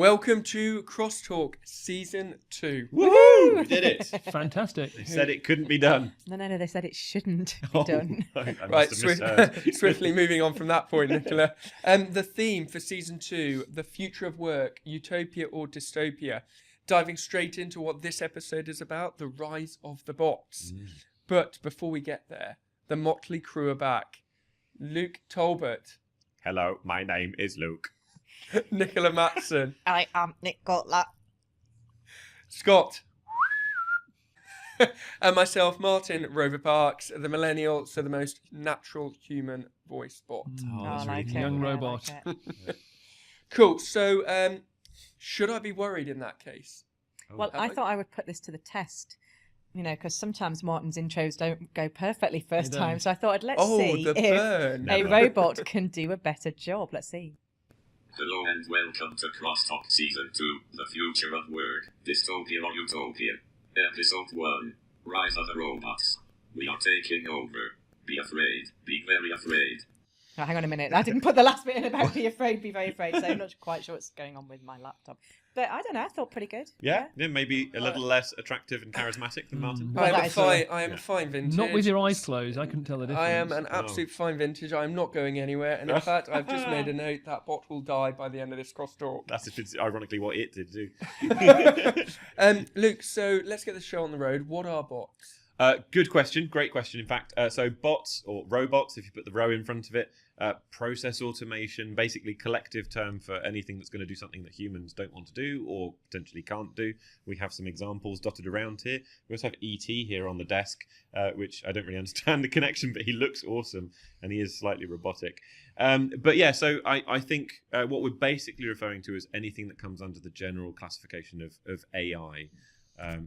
Welcome to Crosstalk Season 2. Woohoo! We did it. Fantastic. They said it couldn't be done. No, they said it shouldn't be done. I Right, must have misheard. swiftly moving on from that point, Nicola. The theme for Season 2, the future of work, utopia or dystopia. Diving straight into what this episode is about, the rise of the bots. But before we get there, the motley crew are back. Luke Talbot, Hello, my name is Luke. Nicola Matson, I am Nicola. Scott, and myself, Martin Rover Parks, the millennial, so the most natural human voice bot. Oh, I that's like really it. Young I robot. like it. Cool, so should I be worried in that case? Well, I thought I would put this to the test, because sometimes Martin's intros don't go perfectly first They time. don't. So I thought, let's Oh, see the if burn. a Never. robot can do a better job. Let's see. Hello and welcome to Crosstalk Season 2, The Future of Work, Dystopia or Utopia. Episode 1, Rise of the Robots. We are taking over. Be afraid. Be very afraid. Now, hang on a minute. I didn't put the last bit in about be afraid, be very afraid. So I'm not quite sure what's going on with my laptop. But I don't know. I thought pretty good. Yeah, maybe a little less attractive and charismatic than Martin. Well, that is I am a fine vintage. Not with your eyes closed. I couldn't tell the difference. I am an absolute fine vintage. I am not going anywhere. And in fact, I've just made a note that bot will die by the end of this crosstalk. That's if it's ironically what it did do. Luke, so let's get the show on the road. What are bots? Good question. Great question, in fact. So bots, or robots, if you put the row in front of it, process automation, basically collective term for anything that's going to do something that humans don't want to do or potentially can't do. We have some examples dotted around here. We also have E.T. here on the desk, which I don't really understand the connection, but he looks awesome and he is slightly robotic. But yeah, so I think what we're basically referring to is anything that comes under the general classification of AI.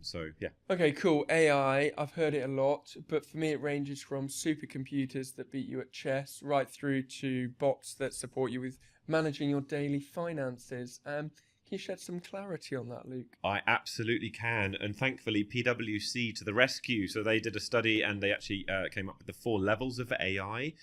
So yeah. Okay, cool. AI, I've heard it a lot, but for me it ranges from supercomputers that beat you at chess right through to bots that support you with managing your daily finances. Can you shed some clarity on that, Luke? I absolutely can, and thankfully PwC to the rescue. So they did a study and they actually came up with the 4 levels of AI,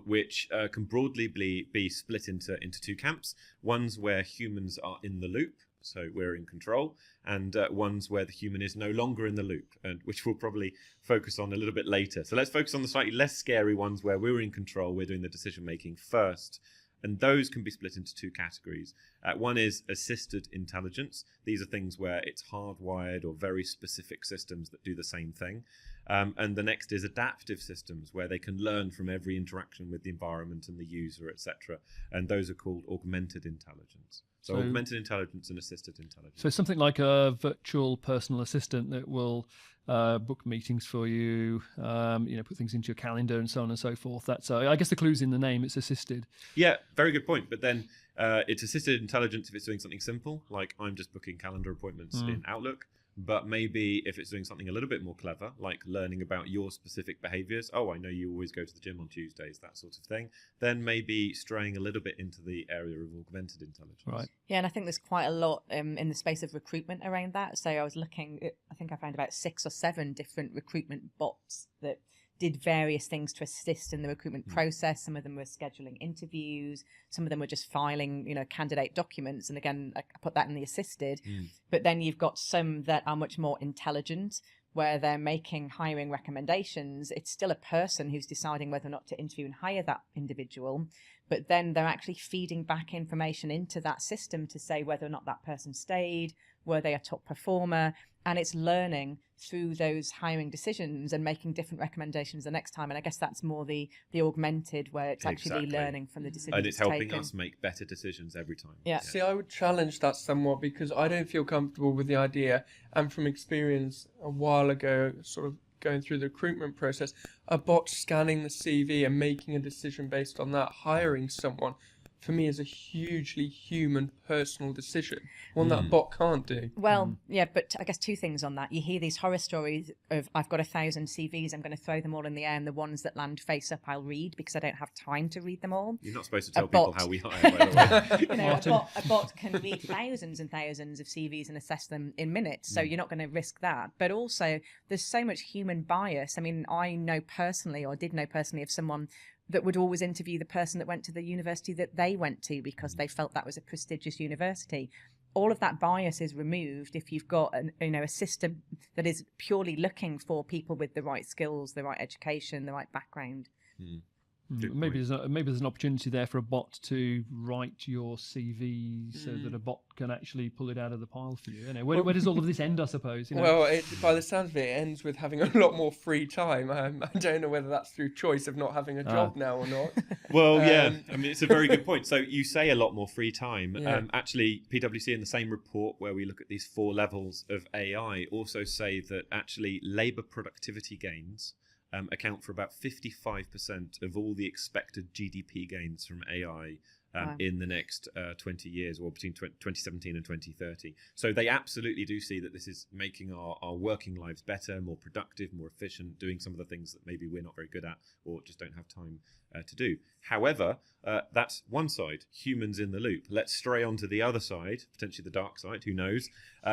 which can broadly be split into 2 camps. Ones where humans are in the loop, so we're in control, and ones where the human is no longer in the loop, and which we'll probably focus on a little bit later. So let's focus on the slightly less scary ones where we're in control, we're doing the decision making first. And those can be split into 2 categories. One is assisted intelligence. These are things where it's hardwired or very specific systems that do the same thing. And the next is adaptive systems, where they can learn from every interaction with the environment and the user, etc. And those are called augmented intelligence. So augmented intelligence and assisted intelligence. So something like a virtual personal assistant that will book meetings for you, put things into your calendar and so on and so forth. That's I guess the clue's in the name. It's assisted. Yeah, very good point. But then it's assisted intelligence if it's doing something simple, like I'm just booking calendar appointments in Outlook. But maybe if it's doing something a little bit more clever, like learning about your specific behaviors, I know you always go to the gym on Tuesdays, that sort of thing, then maybe straying a little bit into the area of augmented intelligence. Right. Yeah, and I think there's quite a lot in the space of recruitment around that. So I was looking, I think I found about 6 or 7 different recruitment bots that did various things to assist in the recruitment process. Some of them were scheduling interviews. Some of them were just filing, candidate documents. And again, I put that in the assisted. But then you've got some that are much more intelligent, where they're making hiring recommendations. It's still a person who's deciding whether or not to interview and hire that individual. But then they're actually feeding back information into that system to say whether or not that person stayed, were they a top performer, and it's learning through those hiring decisions and making different recommendations the next time. And I guess that's more the augmented, where it's actually learning from the decisions and it's helping taken. us make better decisions every time. Yeah. See, I would challenge that somewhat because I don't feel comfortable with the idea, and from experience a while ago, sort of going through the recruitment process, a bot scanning the CV and making a decision based on that, hiring someone, for me is a hugely human, personal decision, one that a bot can't do. Well, yeah, but I guess 2 things on that. You hear these horror stories of, I've got 1,000 CVs, I'm going to throw them all in the air, and the ones that land face up I'll read because I don't have time to read them all. You're not supposed to tell people how we hire, by the way. A bot can read thousands and thousands of CVs and assess them in minutes, so you're not going to risk that. But also, there's so much human bias. I mean, I know personally, or did know personally, of someone that would always interview the person that went to the university that they went to because they felt that was a prestigious university. All of that bias is removed if you've got a system that is purely looking for people with the right skills, the right education, the right background. Maybe there's an opportunity there for a bot to write your CV so that a bot can actually pull it out of the pile for you. Where does all of this end, I suppose? Well, by the sounds of it, it ends with having a lot more free time. I don't know whether that's through choice of not having a job now or not. Well, yeah, I mean, it's a very good point. So you say a lot more free time. Yeah. Actually, PwC in the same report where we look at these 4 levels of AI also say that actually labour productivity gains account for about 55% of all the expected GDP gains from AI in the next 20 years, or between 2017 and 2030. So they absolutely do see that this is making our working lives better, more productive, more efficient, doing some of the things that maybe we're not very good at or just don't have time to do. However, that's one side, humans in the loop. Let's stray on to the other side, potentially the dark side, who knows,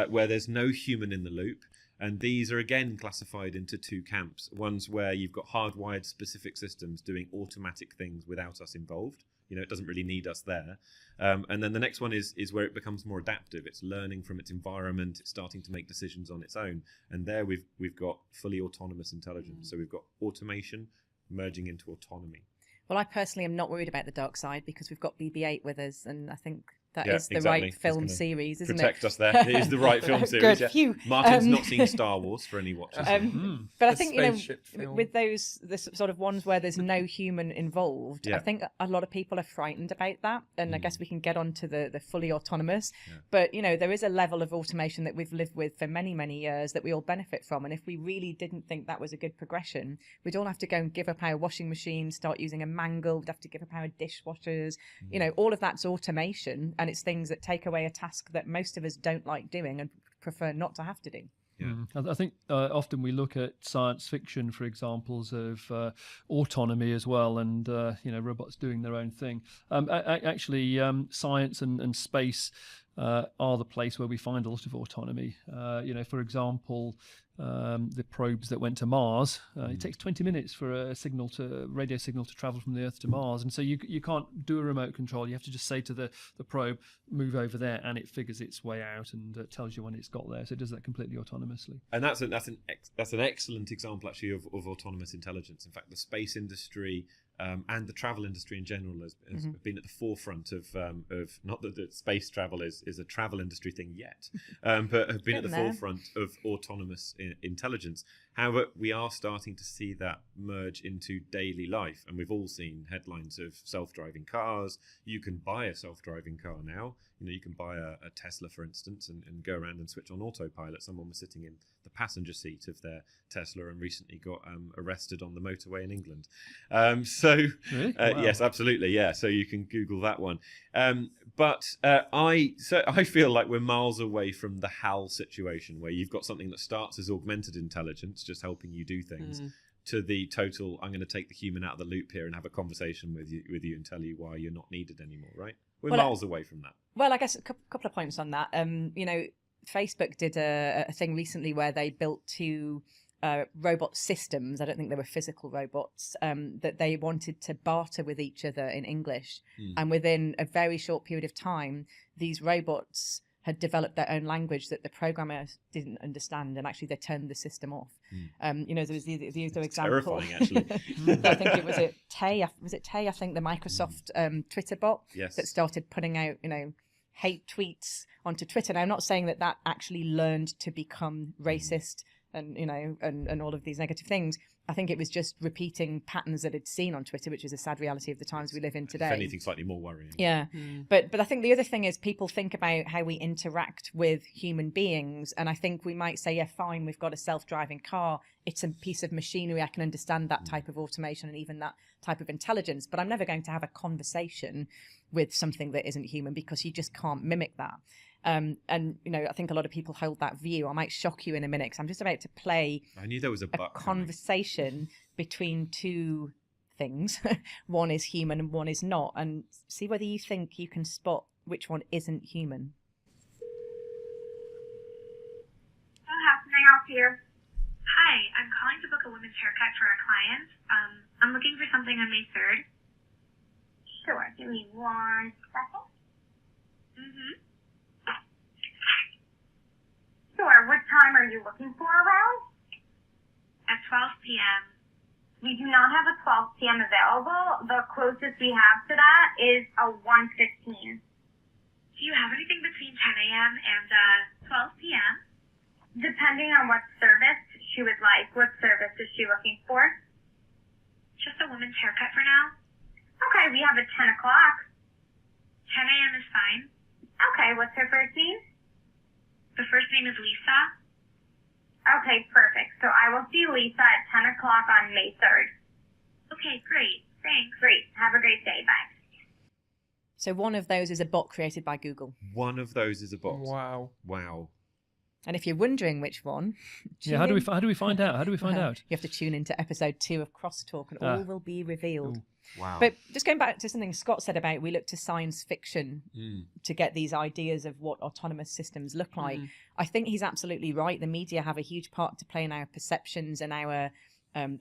where there's no human in the loop. And these are again classified into 2 camps. One's where you've got hardwired specific systems doing automatic things without us involved. It doesn't really need us there. And then the next one is where it becomes more adaptive. It's learning from its environment. It's starting to make decisions on its own. And there we've got fully autonomous intelligence. So we've got automation merging into autonomy. Well, I personally am not worried about the dark side because we've got BB-8 with us, and I think that Yeah, is the exactly. right film series, isn't Protect it? us there. It is the right film series. Good. Yeah. Phew. Martin's not seen Star Wars for any watchers. But I The think spaceship film. with the sort of ones where there's no human involved, Yeah. I think a lot of people are frightened about that, and I guess we can get on to the fully autonomous. Yeah. But there is a level of automation that we've lived with for many, many years that we all benefit from, and if we really didn't think that was a good progression, we'd all have to go and give up our washing machine, start using a mangle, we'd have to give up our dishwashers. All of that's automation, and it's things that take away a task that most of us don't like doing and prefer not to have to do. Yeah. I think often we look at science fiction for examples of autonomy as well, and robots doing their own thing. Actually, science and space are the place where we find a lot of autonomy. For example, the probes that went to Mars, it takes 20 minutes for a radio signal to travel from the Earth to Mars, and so you can't do a remote control. You have to just say to the probe, move over there, and it figures its way out and tells you when it's got there. So it does that completely autonomously. And that's an excellent example actually of autonomous intelligence. In fact, the space industry and the travel industry in general has been at the forefront of not that the space travel is a travel industry thing yet, but have been at the forefront of autonomous intelligence. However, we are starting to see that merge into daily life, and we've all seen headlines of self-driving cars. You can buy a self-driving car now. You can buy a Tesla, for instance, and go around and switch on autopilot. Someone was sitting in the passenger seat of their Tesla and recently got arrested on the motorway in England. Really? Wow. Yes, absolutely, yeah. So you can Google that one. But I feel like we're miles away from the HAL situation, where you've got something that starts as augmented intelligence, just helping you do things, to the total, I'm going to take the human out of the loop here and have a conversation with you and tell you why you're not needed anymore, right? We're miles away from that. Well, I guess a couple of points on that. Facebook did a thing recently where they built 2 robot systems. I don't think they were physical robots, that they wanted to barter with each other in English. And within a very short period of time, these robots had developed their own language that the programmer didn't understand, and actually they turned the system off. There was the other example. Terrifying, actually. I think it was Tay. Was it Tay? I think the Microsoft Twitter bot that started putting out, hate tweets onto Twitter. Now, I'm not saying that actually learned to become racist and and all of these negative things. I think it was just repeating patterns that it's seen on Twitter, which is a sad reality of the times we live in today. If anything, slightly more worrying. Yeah. But I think the other thing is people think about how we interact with human beings. And I think we might say, yeah, fine, we've got a self-driving car. It's a piece of machinery. I can understand that type of automation and even that type of intelligence. But I'm never going to have a conversation with something that isn't human, because you just can't mimic that. And I think a lot of people hold that view. I might shock you in a minute, because I'm just about to play I knew there was a conversation between 2 things. One is human and one is not, and see whether you think you can spot which one isn't human. How can I help you? Hi, I'm calling to book a women's haircut for a client. I'm looking for something on May 3rd. Sure, give me 1 second. Mm-hmm. Sure, what time are you looking for around? At 12 p.m. We do not have a 12 p.m. available. The closest we have to that is a 1:15. Do you have anything between 10 a.m. and 12 p.m.? Depending on what service she would like. What service is she looking for? Just a women's haircut for now. Okay, we have a 10 o'clock. 10 a.m. is fine. Okay, what's her first name? The first name is Lisa. Okay, perfect. So I will see Lisa at 10 o'clock on May 3rd. Okay, great. Thanks. Great. Have a great day. Bye. So one of those is a bot created by Google. One of those is a bot. Wow. Wow. And if you're wondering which one, Yeah, how do we find out? How do we find out? You have to tune into episode 2 of Crosstalk, and all will be revealed. Ooh. Wow. But just going back to something Scott said about we look to science fiction to get these ideas of what autonomous systems look like. I think he's absolutely right. The media have a huge part to play in our perceptions and our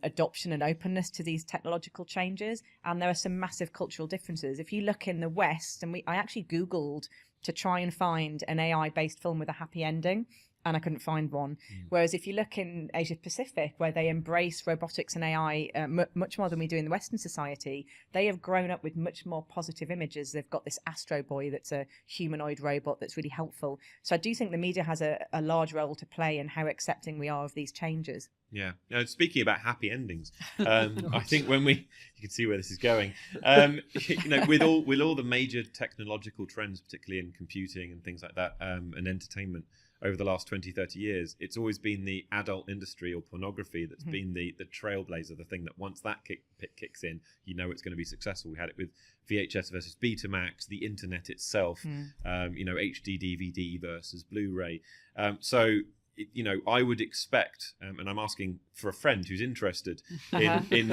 adoption and openness to these technological changes. And there are some massive cultural differences. If you look in the West, and I actually Googled to try and find an AI-based film with a happy ending, and I couldn't find one. Whereas if you look in Asia Pacific, where they embrace robotics and AI much more than we do in the Western society, they have grown up with much more positive images. They've got this Astro Boy that's a humanoid robot that's really helpful. So I do think the media has a large role to play in how accepting we are of these changes. Yeah. Now, speaking about happy endings, I think you can see where this is going. With all the major technological trends, particularly in computing and things like that, and entertainment over the last 20, 30 years, it's always been the adult industry or pornography that's been the trailblazer, the thing that once that kicks in, it's going to be successful. We had it with VHS versus Betamax, the internet itself, HD DVD versus Blu-ray. I would expect, and I'm asking for a friend who's interested in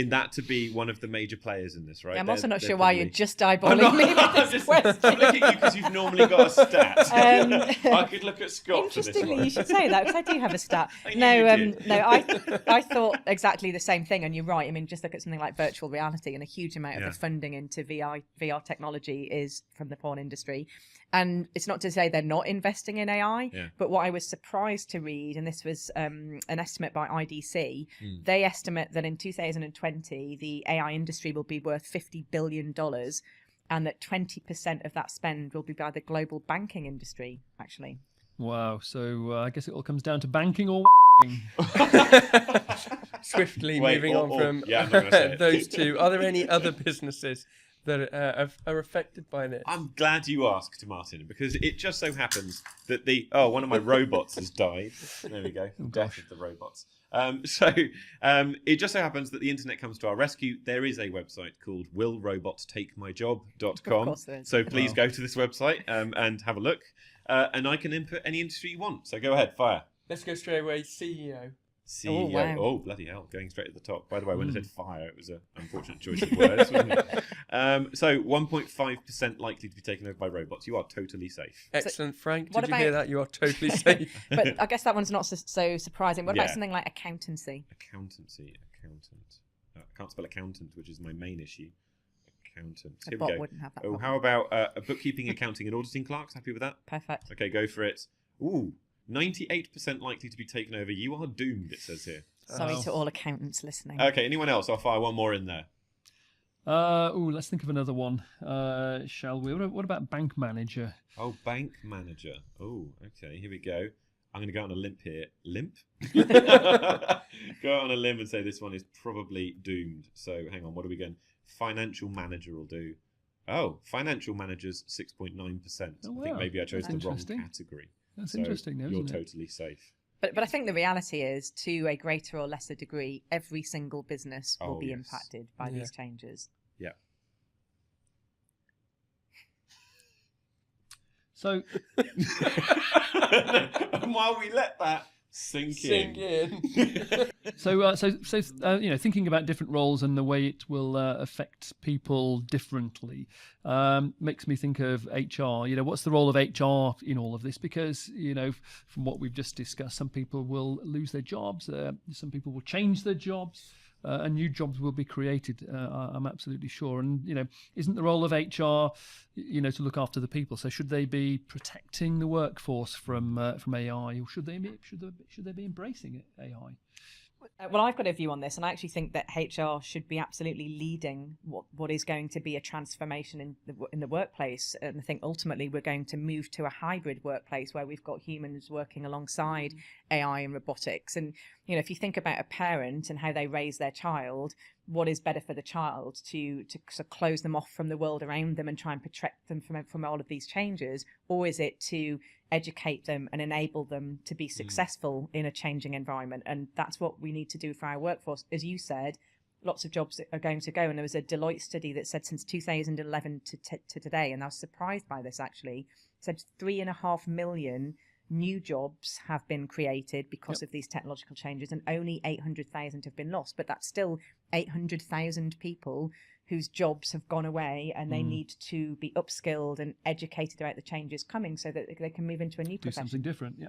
that to be one of the major players in this, right? Yeah, I'm also not sure why you're just eyeballing me with this question. I'm looking at you because you've normally got a stat. I could look at Scott for this Interestingly, one. you should say that, because I do have a stat. I thought exactly the same thing, and you're right. I mean, just look at something like virtual reality, and a huge amount of the funding into VR technology is from the porn industry. And it's not to say they're not investing in AI, but what I was surprised to read, and this was an estimate by IDC, they estimate that in 2020, the AI industry will be worth $50 billion, and that 20% of that spend will be by the global banking industry, actually. Wow. So I guess it all comes down to banking or Swiftly moving on from I'm not gonna say it. those two. Are there any other businesses that are affected by this? I'm glad you asked, Martin, because it just so happens that one of my robots has died. There we go. Death of the robots. It just so happens that the internet comes to our rescue. There is a website called willrobotstakemyjob.com. Of course there is. So please go to this website and have a look. And I can input any industry you want. So go ahead, fire. Let's go straight away. CEO. CEO. Oh, wow. Oh, bloody hell. Going straight to the top. By the way, when I said fire, it was an unfortunate choice of words, wasn't it? So 1.5% likely to be taken over by robots. You are totally safe. Excellent, Frank. what Did you hear about- that? You are totally safe. But I guess that one's not so surprising. What about Yeah. something like accountancy? Accountant. I can't spell accountant, which is my main issue. Accountant. A Here bot we go. wouldn't have that Oh, problem. how about a bookkeeping, accounting, and auditing clerks? Happy with that? Perfect. Okay, go for it. Ooh, 98% likely to be taken over. You are doomed, it says here. Sorry Oh. to all accountants listening. Okay, anyone else? I'll fire one more in there. Let's think of another one, shall we? What about bank manager? Oh, bank manager. Oh, okay, here we go. I'm going to go on a limp here. Limp? Go on a limb and say this one is probably doomed. So hang on, what are we going? Financial manager will do. Oh, financial manager's 6.9%. Oh, I think wow. maybe I chose That's the wrong interesting. category. That's So interesting, though, You're isn't it? totally safe. But I think the reality is, to a greater or lesser degree, every single business will Oh, be yes. impacted by these changes. Yeah. So And while we let that sink in. So, thinking about different roles and the way it will affect people differently makes me think of HR. What's the role of HR in all of this? Because, from what we've just discussed, some people will lose their jobs, some people will change their jobs. And new jobs will be created. I'm absolutely sure. And isn't the role of HR, to look after the people? So should they be protecting the workforce from AI, or should they be embracing AI? Well, I've got a view on this, and I actually think that HR should be absolutely leading what is going to be a transformation in the workplace. And I think ultimately we're going to move to a hybrid workplace where we've got humans working alongside AI and robotics. And if you think about a parent and how they raise their child, what is better for the child, to sort of close them off from the world around them and try and protect them from all of these changes, or is it to educate them and enable them to be successful in a changing environment? And that's what we need to do for our workforce. As you said, lots of jobs are going to go, and there was a Deloitte study that said since 2011 to today, and I was surprised by this actually, said 3.5 million new jobs have been created because of these technological changes, and only 800,000 have been lost. But that's still 800,000 people whose jobs have gone away, and they need to be upskilled and educated about the changes coming so that they can move into a new profession. Do something different,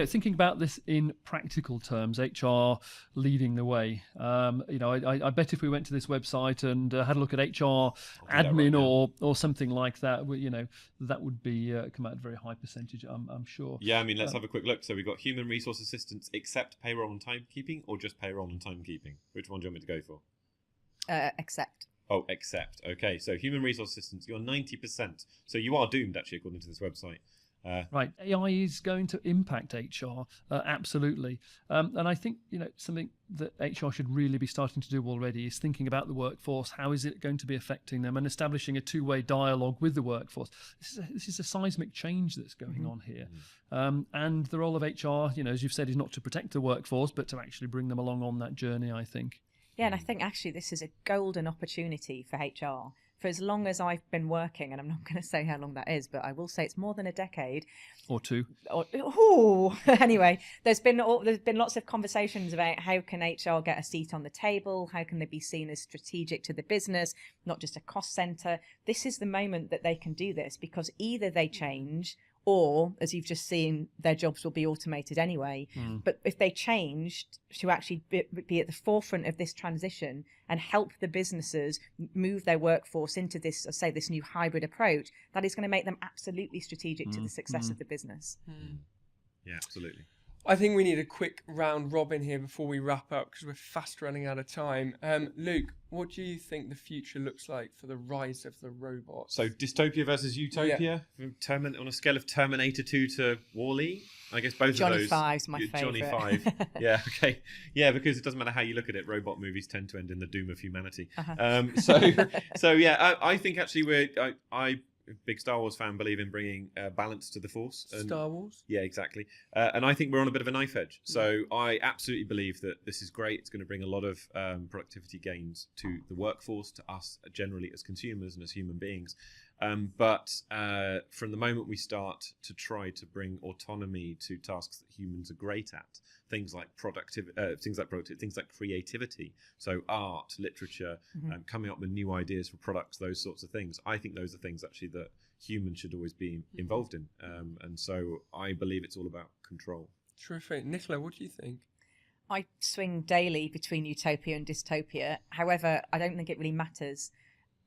thinking about this in practical terms, HR leading the way. I bet if we went to this website and had a look at HR admin or something like that, that would be come out a very high percentage, I'm sure. Yeah, let's have a quick look. So we've got human resource assistants except payroll and timekeeping, or just payroll and timekeeping? Which one do you want me to go for? Except. Oh, except. Okay, so human resource assistants, you're 90%. So you are doomed, actually, according to this website. Right, AI is going to impact HR, absolutely. And I think, something that HR should really be starting to do already is thinking about the workforce. How is it going to be affecting them, and establishing a two-way dialogue with the workforce. This is a seismic change that's going on here. And the role of HR, as you've said, is not to protect the workforce, but to actually bring them along on that journey, I think. Yeah, and I think actually this is a golden opportunity for HR. For as long as I've been working, and I'm not going to say how long that is, but I will say it's more than a decade. Or two. Anyway, there's been lots of conversations about how can HR get a seat on the table, how can they be seen as strategic to the business, not just a cost center. This is the moment that they can do this, because either they change, or, as you've just seen, their jobs will be automated anyway. But if they change to actually be at the forefront of this transition and help the businesses move their workforce into this, say, this new hybrid approach, that is going to make them absolutely strategic to the success of the business. Yeah, absolutely. I think we need a quick round robin here before we wrap up, because we're fast running out of time. Luke, what do you think the future looks like for the rise of the robots? So dystopia versus utopia, on a scale of Terminator 2 to WALL-E? I guess both Johnny of those. Five's my favourite. Johnny Five. Yeah, okay. Yeah, because it doesn't matter how you look at it, robot movies tend to end in the doom of humanity. I think actually I big Star Wars fan, believe in bringing balance to the Force. And, Star Wars? Yeah, exactly. And I think we're on a bit of a knife edge. So I absolutely believe that this is great. It's going to bring a lot of productivity gains to the workforce, to us generally as consumers and as human beings. But from the moment we start to try to bring autonomy to tasks that humans are great at, things like creativity, so art, literature, coming up with new ideas for products, those sorts of things. I think those are things actually that humans should always be involved in. And so I believe it's all about control. Terrific. Nicola, what do you think? I swing daily between utopia and dystopia. However, I don't think it really matters.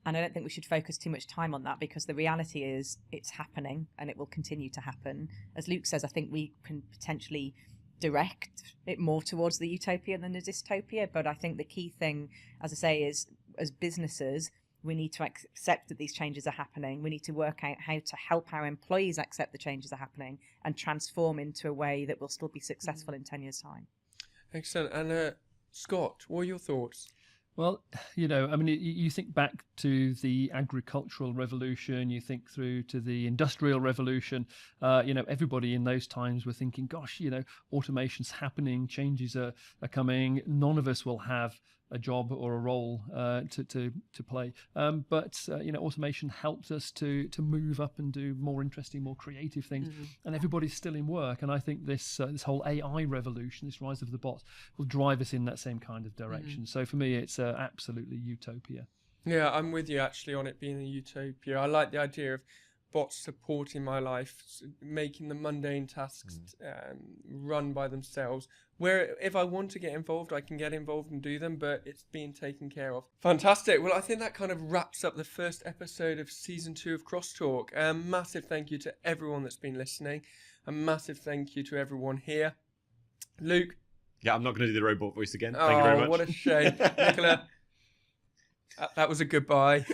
And I don't think we should focus too much time on that, because the reality is it's happening and it will continue to happen. As Luke says, I think we can potentially direct it more towards the utopia than the dystopia. But I think the key thing, as I say, is as businesses, we need to accept that these changes are happening. We need to work out how to help our employees accept the changes are happening and transform into a way that will still be successful in 10 years' time. Excellent. And Scott, what are your thoughts? Well, you think back to the agricultural revolution, you think through to the industrial revolution, everybody in those times were thinking, gosh, automation's happening, changes are coming. None of us will have a job or a role to play. But automation helps us to move up and do more interesting, more creative things. And everybody's still in work. And I think this whole AI revolution, this rise of the bots, will drive us in that same kind of direction. So for me, it's absolutely utopia. Yeah, I'm with you actually on it being a utopia. I like the idea of bots supporting my life, making the mundane tasks run by themselves. Where if I want to get involved, I can get involved and do them, but it's being taken care of. Fantastic. Well, I think that kind of wraps up the first episode of season 2 of Crosstalk. Massive thank you to everyone that's been listening. A massive thank you to everyone here. Luke. Yeah, I'm not going to do the robot voice again. Thank you very much. What a shame. Nicola. That was a goodbye.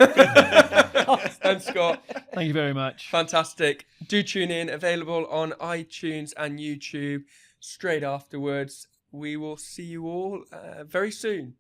And Scott. Thank you very much. Fantastic. Do tune in. Available on iTunes and YouTube straight afterwards. We will see you all very soon.